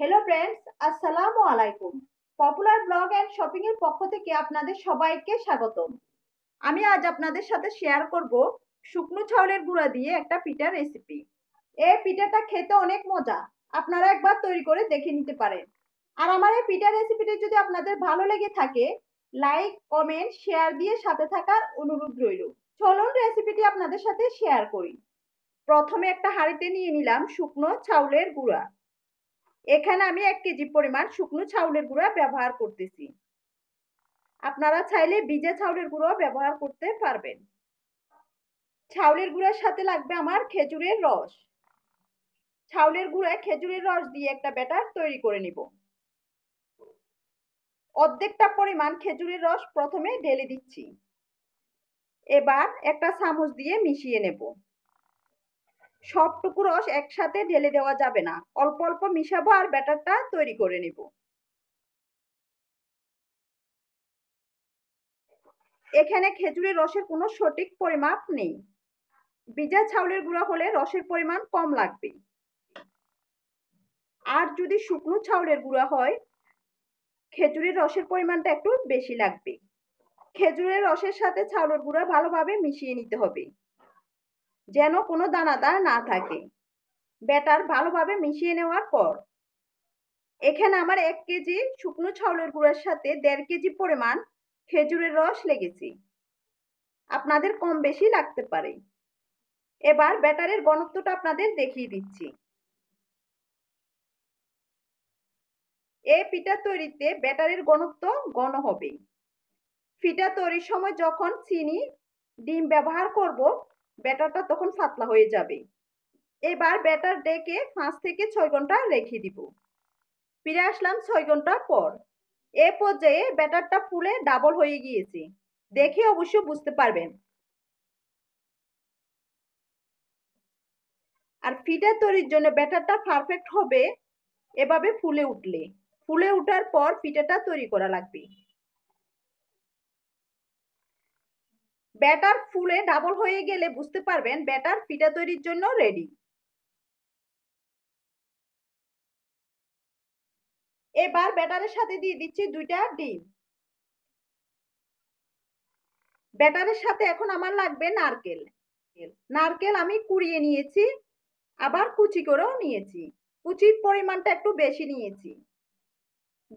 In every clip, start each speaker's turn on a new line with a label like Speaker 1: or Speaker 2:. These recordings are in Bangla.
Speaker 1: হ্যালো ফ্রেন্ডস, আসসালামু আলাইকুম। পপুলার ব্লগ এন্ড শপিং এর পক্ষ থেকে আপনাদের সবাইকে স্বাগতম। আমি আজ আপনাদের সাথে শেয়ার করব শুকনো চাউলের গুঁড়া দিয়ে একটা পিঠার রেসিপি। এই পিঠাটা খেতে অনেক মজা। আপনারা একবার তৈরি করে দেখে নিতে পারেন। আর আমার এই পিঠার রেসিপিটি যদি আপনাদের ভালো লেগে থাকে, লাইক, কমেন্ট, শেয়ার দিয়ে সাথে থাকার অনুরোধ রইল। চলুন রেসিপিটি আপনাদের সাথে শেয়ার করি। প্রথমে একটা হাঁড়িতে নিয়ে নিলাম শুকনো চাউলের গুঁড়া। এখানে আমি 1 কেজি পরিমাণ শুকনো চাউলের গুঁড়া ব্যবহার করতেছি। আপনারা চাইলে ভিজা চাউলের গুঁড়ো ব্যবহার করতে পারবেন। চাউলের গুঁড়ার সাথে লাগবে আমার খেজুরের রস। চাউলের গুঁড়ায় খেজুরের রস দিয়ে একটা ব্যাটার তৈরি করে নিব। অর্ধেকটা পরিমাণ খেজুরের রস প্রথমে ঢেলে দিচ্ছি। এবার একটা চামচ দিয়ে মিশিয়ে নেব। সবটুকু রস একসাথে ঢেলে দেওয়া যাবে না, অল্প অল্প মিশাবো আর ব্যাটারটা তৈরি করে নেব। এখানে খেজুরের রসের কোনো সঠিক পরিমাপ নেই। ভিজা চাউলের গুঁড়া হলে রসের পরিমাণ কম লাগবে, আর যদি শুকনো চাউলের গুঁড়া হয় খেজুরের রসের পরিমাণটা একটু বেশি লাগবে। খেজুরের রসের সাথে চাউলের গুঁড়া ভালোভাবে মিশিয়ে নিতে হবে, যেন কোনো দানাদার না থাকে। ব্যাটার ভালোভাবে মিশিয়ে নেওয়ার পর এখানে আমার 1 কেজি শুকনো চাউলের গুঁড়ার সাথে 1.5 কেজি পরিমাণ খেজুরের রস লেগেছে। আপনাদের কম বেশি লাগতে পারে। এবার ব্যাটারের ঘনত্বটা আপনাদের দেখিয়ে দিচ্ছি। এই পিঠা তৈরিতে ব্যাটারের ঘনত্ব ঘন হবে। পিঠা তৈরির সময় যখন চিনি, ডিম ব্যবহার করব, ব্যাটারটা তখন পাতলা হয়ে যাবে। এবার ব্যাটার ডেকে 5 থেকে 6 ঘন্টা রেখে দিব। ফিরে আসলাম 6 ঘন্টা পর। এ পর্যায়ে ব্যাটারটা ফুলে ডাবল হয়ে গিয়েছে, দেখে অবশ্য বুঝতে পারবেন। আর পিঠা তৈরির জন্য ব্যাটারটা পারফেক্ট হবে এভাবে ফুলে উঠলে। ফুলে ওঠার পর পিঠাটা তৈরি করা লাগবে। ব্যাটার ফুলে ডাবল হয়ে গেলে বুঝতে পারবেন ব্যাটার পিঠা তৈরির জন্য রেডি। এবার ব্যাটারের সাথে দিয়ে দিচ্ছি 2টা ডিম। ব্যাটারের সাথে এখন আমার লাগবে নারকেল। নারকেল আমি কুড়িয়ে নিয়েছি, আবার কুচি করেও নিয়েছি। কুচির পরিমাণটা একটু বেশি নিয়েছি।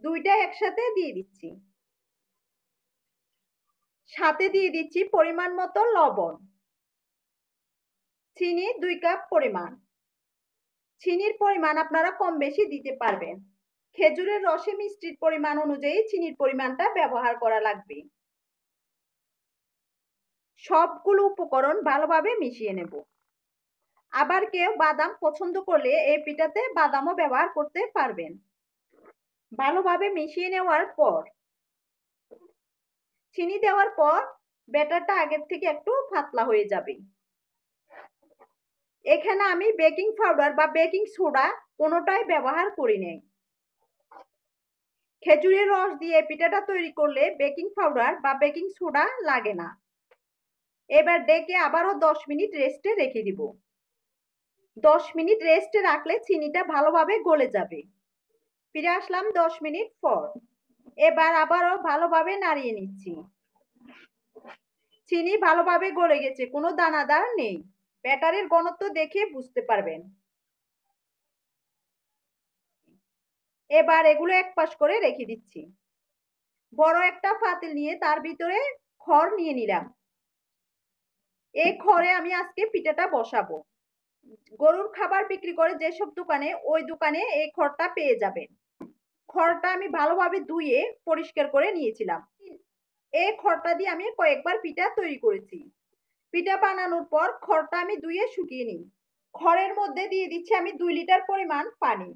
Speaker 1: 2টা একসাথে দিয়ে দিচ্ছি। সাথে দিয়ে দিচ্ছি পরিমাণ মতো লবণ। চিনি 2 কাপ পরিমাণ। চিনির পরিমাণ আপনারা কম বেশি দিতে পারবেন। খেজুরের রসে মিষ্টির পরিমাণ অনুযায়ী চিনির পরিমাণটা ব্যবহার করা লাগবে। সবগুলো উপকরণ ভালোভাবে মিশিয়ে নেব। আবার কেউ বাদাম পছন্দ করলে এই পিঠাতে বাদামও ব্যবহার করতে পারবেন। ভালোভাবে মিশিয়ে নেওয়ার পর চিনি দেওয়ার পর ব্যাটারটা আগের থেকে একটু পাতলা হয়ে যাবে। এখানে আমি বেকিং পাউডার বা বেকিং সোডা কোনোটাই ব্যবহার করি নাই। খেজুরের রস দিয়ে পিঠাটা তৈরি করলে বেকিং পাউডার বা বেকিং সোডা লাগে না। এবার ডেকে আবারও 10 মিনিট রেস্টে রেখে দিব। 10 মিনিট রেস্টে রাখলে চিনিটা ভালোভাবে গলে যাবে। ফিরে আসলাম 10 মিনিট পর। এবার আবারও ভালোভাবে নাড়িয়ে নিচ্ছি। চিনি ভালোভাবে গলে গেছে, কোনো দানাদার নেই। ব্যাটারের ঘনত্ব দেখে বুঝতে পারবেন। এবার এগুলো এক পাশ করে রেখে দিচ্ছি। বড় একটা পাতিল নিয়ে তার ভিতরে খড় নিয়ে নিলাম। এই খড়ে আমি আজকে পিঠাটা বসাবো। গরুর খাবার বিক্রি করে যেসব দোকানে, ওই দোকানে এই খড়টা পেয়ে যাবেন। খড়টা আমি ভালোভাবে ধুয়ে পরিষ্কার করে নিয়েছিলাম। এই খড়টা দিয়ে আমি কয়েকবার পিঠা তৈরি করেছি। পিঠা বানানোর পর খড়টা আমি ধুয়ে শুকিয়ে নিই। খড়ের মধ্যে দিয়ে দিচ্ছি আমি 2 লিটার পরিমাণ পানি।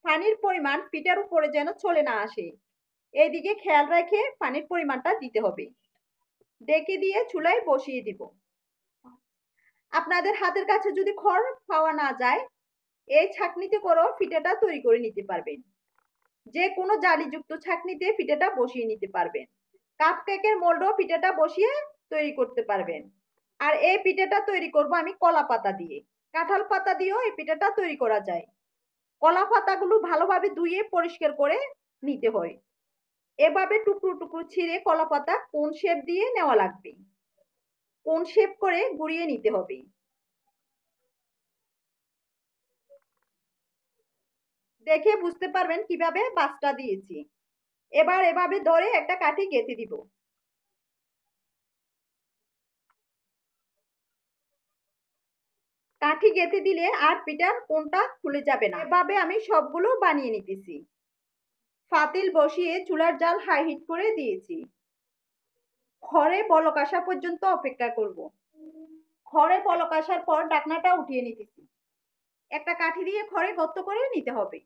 Speaker 1: পানির পরিমাণ পিঠার উপরে যেন চলে না আসে, এইদিকে খেয়াল রেখে পানির পরিমাণটা দিতে হবে। ডেকে দিয়ে চুলায় বসিয়ে দিব। আপনাদের হাতের কাছে যদি খড় পাওয়া না যায়, এই ছাঁকনিতে করেও পিঠাটা তৈরি করে নিতে পারবেন। যে কোনো জালিযুক্ত ছাঁকনিতে পিঠাটা বসিয়ে নিতে পারবেন। কাপ কেকের মোল্ডও পিঠাটা বসিয়ে তৈরি করতে পারবেন। আর এই পিঠাটা তৈরি করব আমি কলা পাতা দিয়ে। কাঁঠাল পাতা দিয়েও এই পিঠাটা তৈরি করা যায়। কলা পাতাগুলো ভালোভাবে ধুয়ে পরিষ্কার করে নিতে হয়। এভাবে টুকরো টুকরো ছিঁড়ে কলা পাতা কোন শেপ দিয়ে নেওয়া লাগবে, কোন শেপ করে গুঁড়িয়ে নিতে হবে। দেখে বুঝতে পারবেন কিভাবে বাঁচটা দিয়েছি। এবার এভাবে ধরে একটা কাঠি গেঁথে দিব। কাঠি গেঁথে দিলে আর পিঠার কোনটা খুলে যাবে না। এভাবে আমি সবগুলো বানিয়ে নিতেছি। পাতিল বসিয়ে চুলার জাল হাই হিট করে দিয়েছি। খড়ে বলক আসা পর্যন্ত অপেক্ষা করব। খড়ে বলক আসার পর ঢাকনাটা উঠিয়ে নিতেছি। একটা কাঠি দিয়ে খড়ে গর্ত করে নিতে হবে।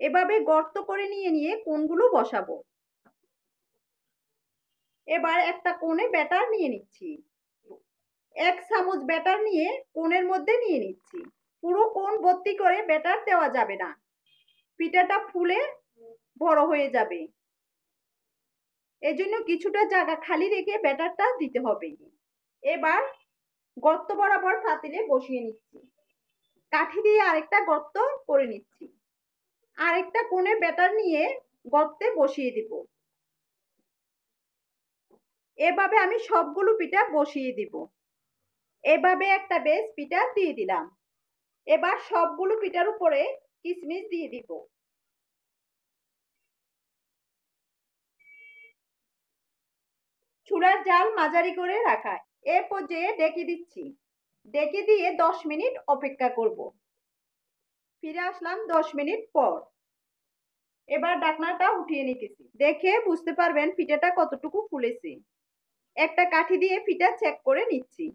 Speaker 1: এভাবে গর্ত করে নিয়ে কোণগুলো বসাবো। এবার একটা কোণে ব্যাটার নিয়ে নিচ্ছি। 1 চামচ ব্যাটার নিয়ে কোণের মধ্যে নিয়ে নিচ্ছি। পুরো কোণ ভর্তি করে ব্যাটার দেওয়া যাবে না, পিঠাটা ফুলে বড় হয়ে যাবে। এজন্য কিছুটা জায়গা খালি রেখে ব্যাটারটা দিতে হবে। এবার গর্ত বরাবর পাতিলে বসিয়ে নিচ্ছি। কাঠি দিয়ে আরেকটা গর্ত করে নিচ্ছি। আরেকটা কোণে ব্যাটার নিয়ে গর্তে বসিয়ে দিব। এভাবে আমি সবগুলো পিঠা বসিয়ে দিব। এভাবে একটা বেশ পিঠা দিয়ে দিলাম। এবার সবগুলো পিঠার উপরে কিশমিশ দিয়ে দিব। চুলার জাল মাঝারি করে রাখা। এ পর্যায়ে ডেকে দিচ্ছি। ডেকে দিয়ে 10 মিনিট অপেক্ষা করব। ফিরে আসলাম 10 মিনিট পর। এবার ঢাকনাটা উঠিয়ে নিতেছি। দেখে বুঝতে পারবেন পিঠাটা কতটুকু ফুলেছে। একটা কাঠি দিয়ে পিঠা চেক করে নিচ্ছি।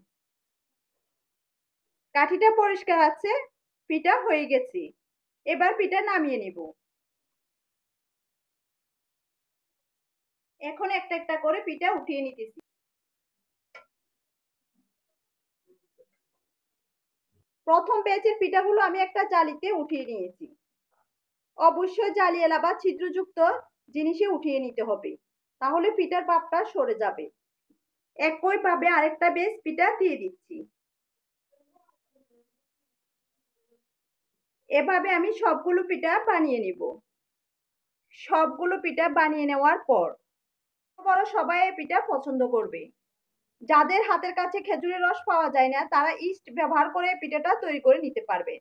Speaker 1: কাঠিটা পরিষ্কার আছে, পিঠা হয়ে গেছে। এবার পিঠা নামিয়ে নেব। এখন একটা একটা করে পিঠা উঠিয়ে নিতেছি। প্রথম ব্যাচের পিঠাগুলো আমি একটা জালিতে উঠিয়ে নিয়েছি। অবশ্যই জালিয়ালা বা ছিদ্রযুক্ত জিনিসে উঠিয়ে নিতে হবে, তাহলে পিঠার ভাবটা সরে যাবে। একইভাবে আরেকটা বেশ পিঠা দিয়ে দিচ্ছি। এভাবে আমি সবগুলো পিঠা বানিয়ে নিব। সবগুলো পিঠা বানিয়ে নেওয়ার পর বড় সবাই এই পিঠা পছন্দ করবে। যাদের হাতের কাছে খেজুরের রস পাওয়া যায় না, তারা ইস্ট ব্যবহার করে পিঠাটা তৈরি করে নিতে পারবে।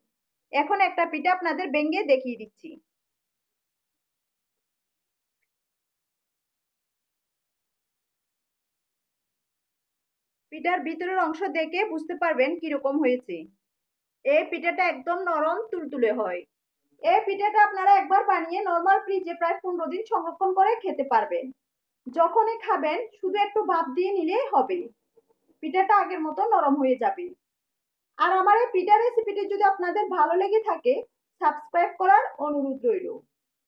Speaker 1: এখন একটা পিঠা আপনাদের ভেঙে দেখিয়ে দিচ্ছি। পিঠার ভিতরের অংশ দেখে বুঝতে পারবেন কিরকম হয়েছে। এই পিঠাটা একদম নরম তুলতুলে হয়। এই পিঠাটা আপনারা একবার বানিয়ে নরমাল ফ্রিজে প্রায় 15 দিন সংরক্ষণ করে খেতে পারবেন। যখনই খাবেন শুধু একটু ভাপ দিয়ে নিলেই হবে, পিঠাটা আগের মতো নরম হয়ে যাবে। আর আমার এই পিঠা রেসিপিটি যদি আপনাদের ভালো লেগে থাকে, সাবস্ক্রাইব করার অনুরোধ রইল।